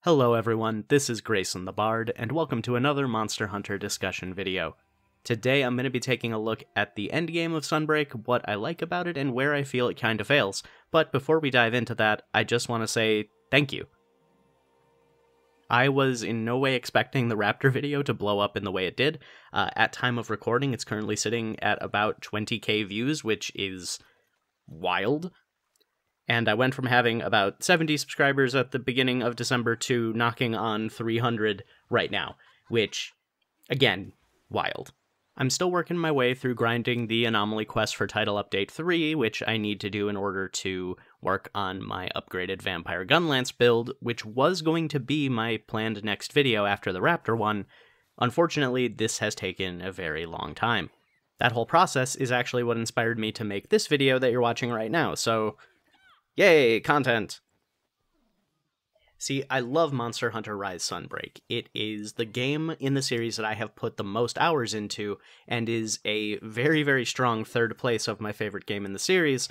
Hello everyone, this is Grayson the Bard, and welcome to another Monster Hunter discussion video. Today I'm going to be taking a look at the endgame of Sunbreak, what I like about it, and where I feel it kinda fails. But before we dive into that, I just want to say thank you. I was in no way expecting the Raptor video to blow up in the way it did. At time of recording, it's currently sitting at about 20k views, which is wild. And I went from having about 70 subscribers at the beginning of December to knocking on 300 right now, which, again, wild. I'm still working my way through grinding the Anomaly quest for Title Update 3, which I need to do in order to work on my upgraded Vampire Gunlance build, which was going to be my planned next video after the Raptor one. Unfortunately, this has taken a very long time. That whole process is actually what inspired me to make this video that you're watching right now, so yay, content! See, I love Monster Hunter Rise Sunbreak. It is the game in the series that I have put the most hours into, and is a very, very strong third place of my favorite game in the series,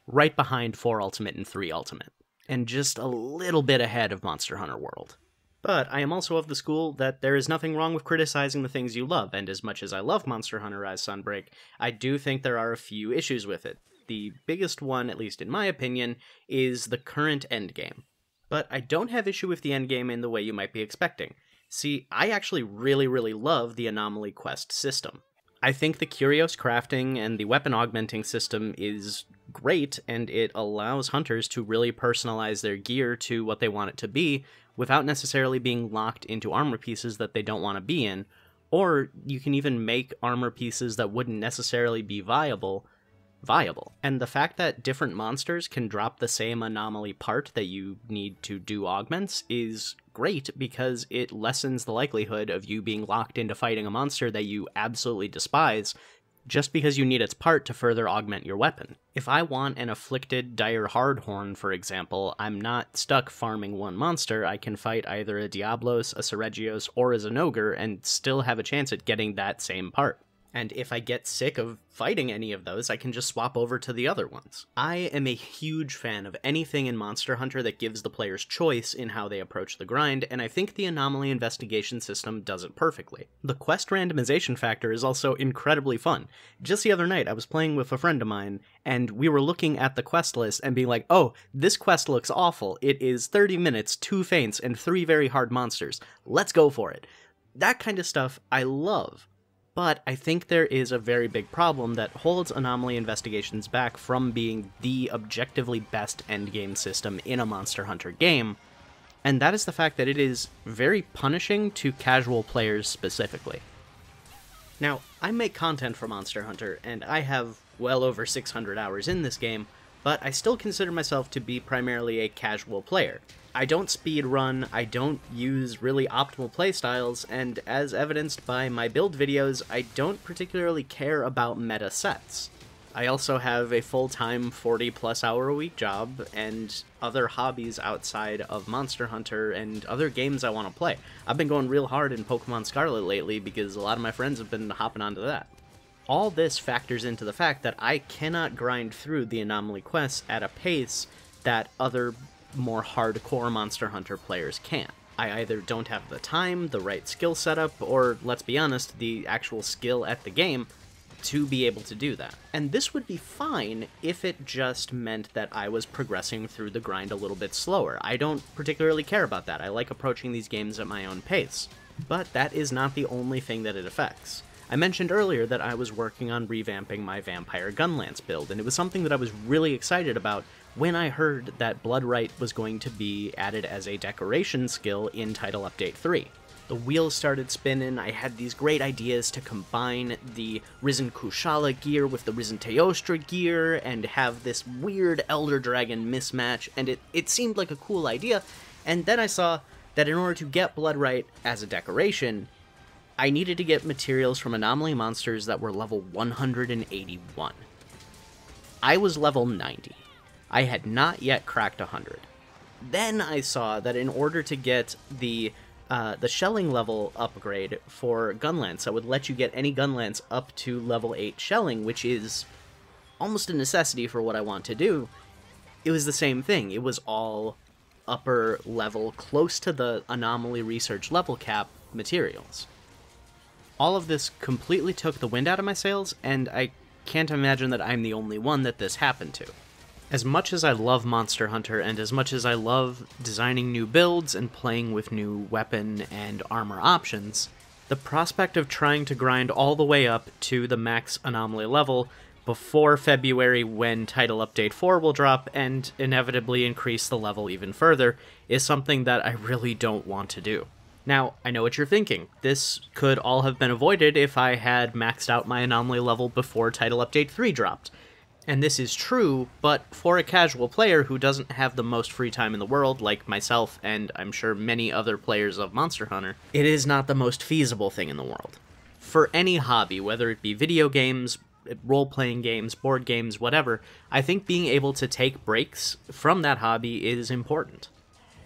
right behind 4 Ultimate and 3 Ultimate, and just a little bit ahead of Monster Hunter World. But I am also of the school that there is nothing wrong with criticizing the things you love, and as much as I love Monster Hunter Rise Sunbreak, I do think there are a few issues with it. The biggest one, at least in my opinion, is the current endgame. But I don't have issue with the endgame in the way you might be expecting. See, I actually really love the Anomaly quest system. I think the curios crafting and the weapon augmenting system is great, and it allows hunters to really personalize their gear to what they want it to be, without necessarily being locked into armor pieces that they don't want to be in, or you can even make armor pieces that wouldn't necessarily be viable. And the fact that different monsters can drop the same anomaly part that you need to do augments is great, because it lessens the likelihood of you being locked into fighting a monster that you absolutely despise just because you need its part to further augment your weapon. If I want an afflicted dire hardhorn, for example, I'm not stuck farming one monster. I can fight either a Diablos, a Seregios, or a Zinogre and still have a chance at getting that same part. And if I get sick of fighting any of those, I can just swap over to the other ones. I am a huge fan of anything in Monster Hunter that gives the players choice in how they approach the grind, and I think the Anomaly Investigation system does it perfectly. The quest randomization factor is also incredibly fun. Just the other night, I was playing with a friend of mine, and we were looking at the quest list and being like, oh, this quest looks awful. It is 30 minutes, 2 feints, and 3 very hard monsters. Let's go for it. That kind of stuff I love. But I think there is a very big problem that holds Anomaly Investigations back from being the objectively best endgame system in a Monster Hunter game, and that is the fact that it is very punishing to casual players specifically. Now, I make content for Monster Hunter, and I have well over 600 hours in this game, but I still consider myself to be primarily a casual player. I don't speedrun, I don't use really optimal playstyles, and as evidenced by my build videos, I don't particularly care about meta sets. I also have a full-time 40-plus hour a week job, and other hobbies outside of Monster Hunter and other games I want to play. I've been going real hard in Pokemon Scarlet lately because a lot of my friends have been hopping onto that. All this factors into the fact that I cannot grind through the Anomaly quests at a pace that other more hardcore Monster Hunter players can. I either don't have the time, the right skill setup, or, let's be honest, the actual skill at the game to be able to do that. And this would be fine if it just meant that I was progressing through the grind a little bit slower. I don't particularly care about that. I like approaching these games at my own pace. But that is not the only thing that it affects. I mentioned earlier that I was working on revamping my Vampire Gunlance build, and it was something that I was really excited about when I heard that Bloodright was going to be added as a decoration skill in Title Update 3. The wheels started spinning, I had these great ideas to combine the Risen Kushala gear with the Risen Teostra gear, and have this weird Elder Dragon mismatch, and it seemed like a cool idea, and then I saw that in order to get Bloodright as a decoration, I needed to get materials from Anomaly monsters that were level 181. I was level 90. I had not yet cracked 100. Then I saw that in order to get the shelling level upgrade for Gunlance that would let you get any Gunlance up to level 8 shelling, which is almost a necessity for what I want to do, it was the same thing. It was all upper level, close to the Anomaly research level cap materials. All of this completely took the wind out of my sails, and I can't imagine that I'm the only one that this happened to. As much as I love Monster Hunter, and as much as I love designing new builds and playing with new weapon and armor options, the prospect of trying to grind all the way up to the max Anomaly level before February, when Title Update 4 will drop and inevitably increase the level even further, is something that I really don't want to do. Now, I know what you're thinking. This could all have been avoided if I had maxed out my Anomaly level before Title Update 3 dropped. And this is true, but for a casual player who doesn't have the most free time in the world, like myself and I'm sure many other players of Monster Hunter, it is not the most feasible thing in the world. For any hobby, whether it be video games, role-playing games, board games, whatever, I think being able to take breaks from that hobby is important.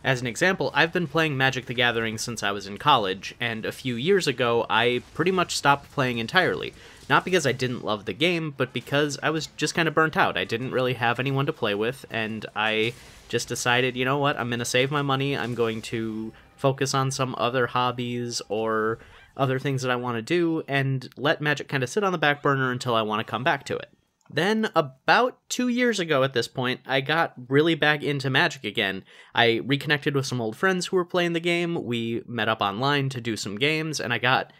As an example, I've been playing Magic the Gathering since I was in college, and a few years ago I pretty much stopped playing entirely. Not because I didn't love the game, but because I was just kind of burnt out. I didn't really have anyone to play with, and I just decided, you know what, I'm going to save my money, I'm going to focus on some other hobbies or other things that I want to do, and let Magic kind of sit on the back burner until I want to come back to it. Then, about 2 years ago at this point, I got really back into Magic again. I reconnected with some old friends who were playing the game, we met up online to do some games, and I got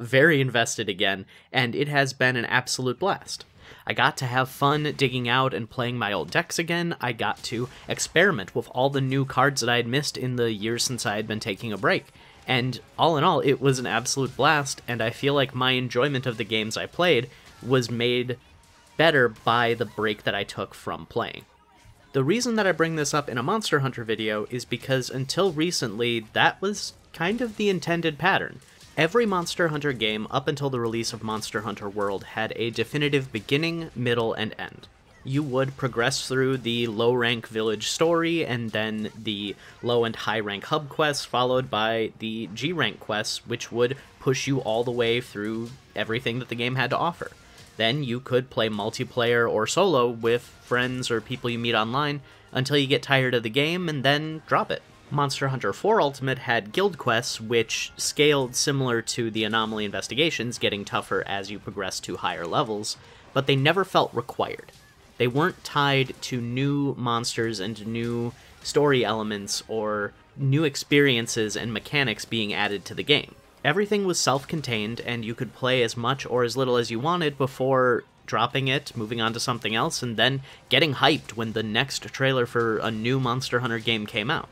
very invested again, and it has been an absolute blast. I got to have fun digging out and playing my old decks again. I got to experiment with all the new cards that I had missed in the years since I had been taking a break. And all in all, it was an absolute blast, and I feel like my enjoyment of the games I played was made better by the break that I took from playing. The reason that I bring this up in a Monster Hunter video is because until recently, that was kind of the intended pattern. Every Monster Hunter game up until the release of Monster Hunter World had a definitive beginning, middle, and end. You would progress through the low-rank village story, and then the low and high-rank hub quests, followed by the G-rank quests, which would push you all the way through everything that the game had to offer. Then you could play multiplayer or solo with friends or people you meet online until you get tired of the game and then drop it. Monster Hunter 4 Ultimate had guild quests, which scaled similar to the Anomaly Investigations, getting tougher as you progress to higher levels, but they never felt required. They weren't tied to new monsters and new story elements or new experiences and mechanics being added to the game. Everything was self-contained, and you could play as much or as little as you wanted before dropping it, moving on to something else, and then getting hyped when the next trailer for a new Monster Hunter game came out.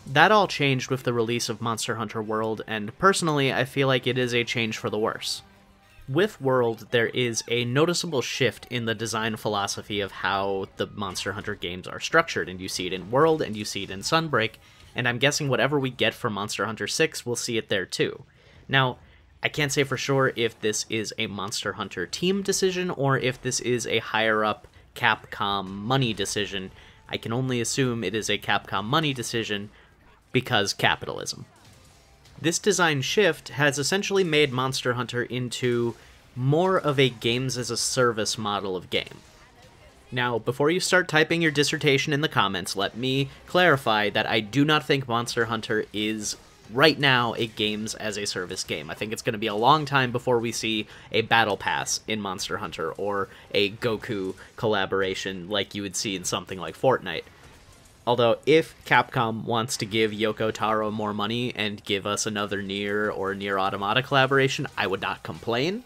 That all changed with the release of Monster Hunter World, and personally, I feel like it is a change for the worse. With World, there is a noticeable shift in the design philosophy of how the Monster Hunter games are structured, and you see it in World, and you see it in Sunbreak, and I'm guessing whatever we get from Monster Hunter 6, we'll see it there too. Now, I can't say for sure if this is a Monster Hunter team decision, or if this is a higher-up Capcom money decision. I can only assume it is a Capcom money decision, because capitalism. This design shift has essentially made Monster Hunter into more of a games-as-a-service model of game. Now, before you start typing your dissertation in the comments, let me clarify that I do not think Monster Hunter is, right now, a games-as-a-service game. I think it's going to be a long time before we see a Battle Pass in Monster Hunter, or a Goku collaboration like you would see in something like Fortnite. Although, if Capcom wants to give Yoko Taro more money and give us another Nier or Nier Automata collaboration, I would not complain.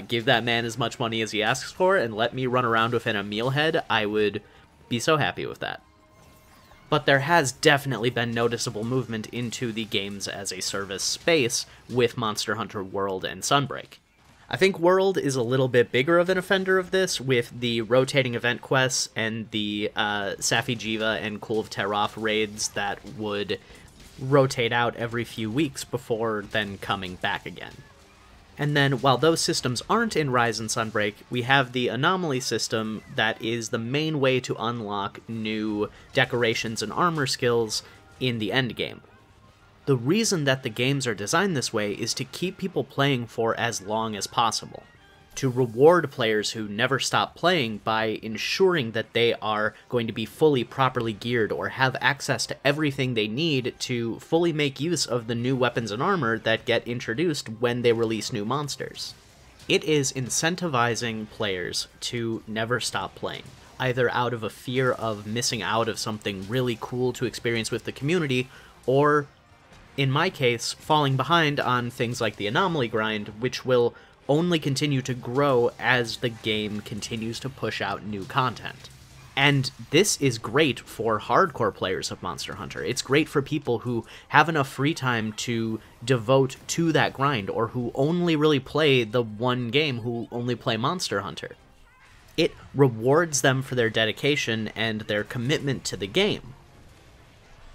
Give that man as much money as he asks for, and let me run around with an Emil head, I would be so happy with that. But there has definitely been noticeable movement into the games-as-a-service space with Monster Hunter World and Sunbreak. I think World is a little bit bigger of an offender of this, with the rotating event quests and the Safi Jiva and Cool of Teroth raids that would rotate out every few weeks before then coming back again. And then, while those systems aren't in Rise and Sunbreak, we have the Anomaly system that is the main way to unlock new decorations and armor skills in the endgame. The reason that the games are designed this way is to keep people playing for as long as possible. to reward players who never stop playing by ensuring that they are going to be fully properly geared or have access to everything they need to fully make use of the new weapons and armor that get introduced when they release new monsters. It is incentivizing players to never stop playing, either out of a fear of missing out of something really cool to experience with the community, or, in my case, falling behind on things like the Anomaly grind, which will only continue to grow as the game continues to push out new content. And this is great for hardcore players of Monster Hunter. It's great for people who have enough free time to devote to that grind, or who only really play the one game, who only play Monster Hunter. It rewards them for their dedication and their commitment to the game.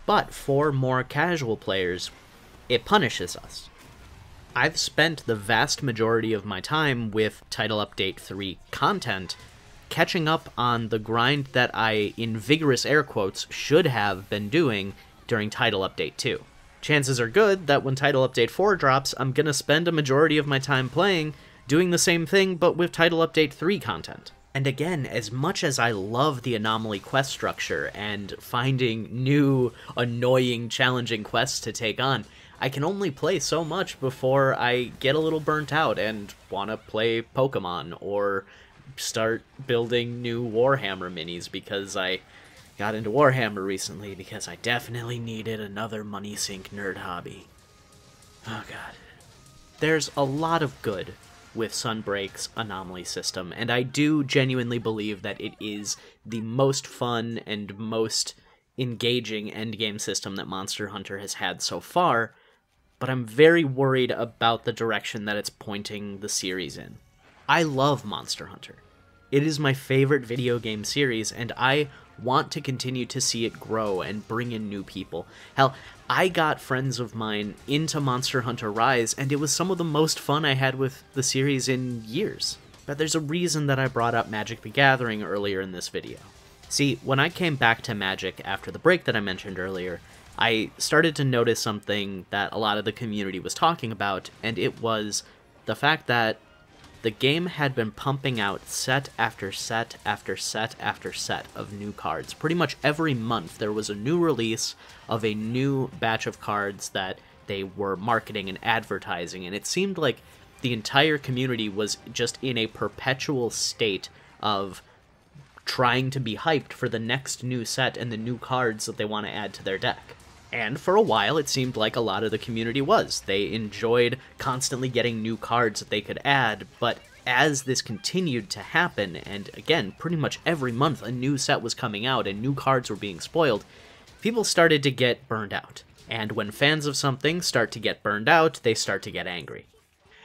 But for more casual players, it punishes us. I've spent the vast majority of my time with Title Update 3 content catching up on the grind that I, in vigorous air quotes, should have been doing during Title Update 2. Chances are good that when Title Update 4 drops, I'm gonna spend a majority of my time playing, doing the same thing but with Title Update 3 content. And again, as much as I love the Anomaly quest structure and finding new, annoying, challenging quests to take on, I can only play so much before I get a little burnt out and want to play Pokemon or start building new Warhammer minis, because I got into Warhammer recently because I definitely needed another money sink nerd hobby. Oh god. There's a lot of good with Sunbreak's Anomaly system, and I do genuinely believe that it is the most fun and most engaging endgame system that Monster Hunter has had so far, but I'm very worried about the direction that it's pointing the series in. I love Monster Hunter. It is my favorite video game series, and I want to continue to see it grow and bring in new people. Hell, I got friends of mine into Monster Hunter Rise, and it was some of the most fun I had with the series in years. But there's a reason that I brought up Magic the Gathering earlier in this video. See, when I came back to Magic after the break that I mentioned earlier, I started to notice something that a lot of the community was talking about, and it was the fact that the game had been pumping out set after set after set after set of new cards. Pretty much every month there was a new release of a new batch of cards that they were marketing and advertising, and it seemed like the entire community was just in a perpetual state of trying to be hyped for the next new set and the new cards that they want to add to their deck. And for a while, it seemed like a lot of the community was. They enjoyed constantly getting new cards that they could add, but as this continued to happen, and again, pretty much every month a new set was coming out and new cards were being spoiled, people started to get burned out. And when fans of something start to get burned out, they start to get angry.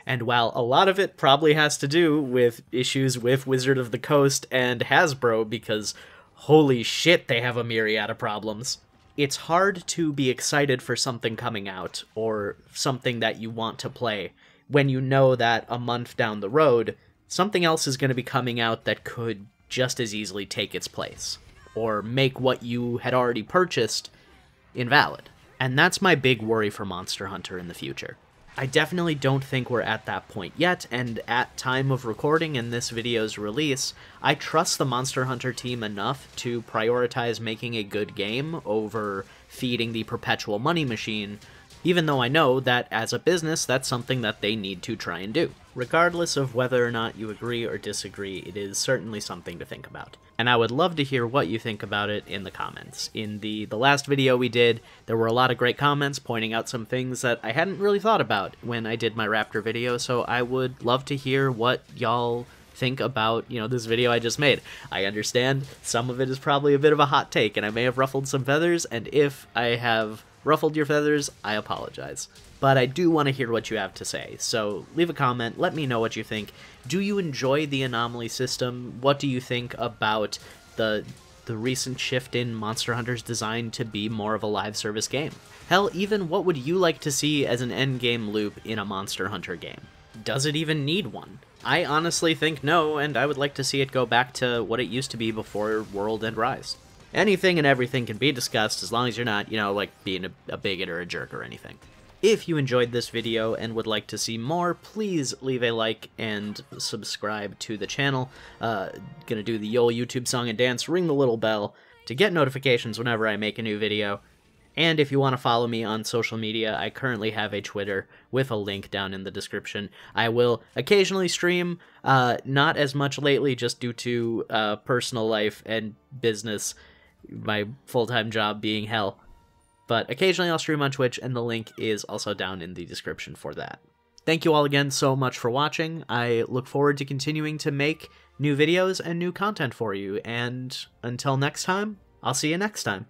And while a lot of it probably has to do with issues with Wizard of the Coast and Hasbro, because holy shit, they have a myriad of problems, it's hard to be excited for something coming out, or something that you want to play, when you know that a month down the road, something else is going to be coming out that could just as easily take its place, or make what you had already purchased invalid. And that's my big worry for Monster Hunter in the future. I definitely don't think we're at that point yet, and at time of recording and this video's release, I trust the Monster Hunter team enough to prioritize making a good game over feeding the perpetual money machine, even though I know that as a business, that's something that they need to try and do. Regardless of whether or not you agree or disagree, it is certainly something to think about. And I would love to hear what you think about it in the comments. In the last video we did, there were a lot of great comments pointing out some things that I hadn't really thought about when I did my Raptor video, so I would love to hear what y'all think about, this video I just made. I understand some of it is probably a bit of a hot take, and I may have ruffled some feathers, and if I have ruffled your feathers, I apologize. But I do want to hear what you have to say, so leave a comment, let me know what you think. Do you enjoy the Anomaly system? What do you think about the recent shift in Monster Hunter's design to be more of a live service game? Hell, even what would you like to see as an endgame loop in a Monster Hunter game? Does it even need one? I honestly think no, and I would like to see it go back to what it used to be before World and Rise. Anything and everything can be discussed as long as you're not, like being a bigot or a jerk or anything. If you enjoyed this video and would like to see more, please leave a like and subscribe to the channel. Gonna do the old YouTube song and dance, ring the little bell to get notifications whenever I make a new video. And if you want to follow me on social media, I currently have a Twitter with a link down in the description. I will occasionally stream, not as much lately just due to personal life and business, my full-time job being hell. But occasionally I'll stream on Twitch, and the link is also down in the description for that. Thank you all again so much for watching. I look forward to continuing to make new videos and new content for you, and until next time, I'll see you next time.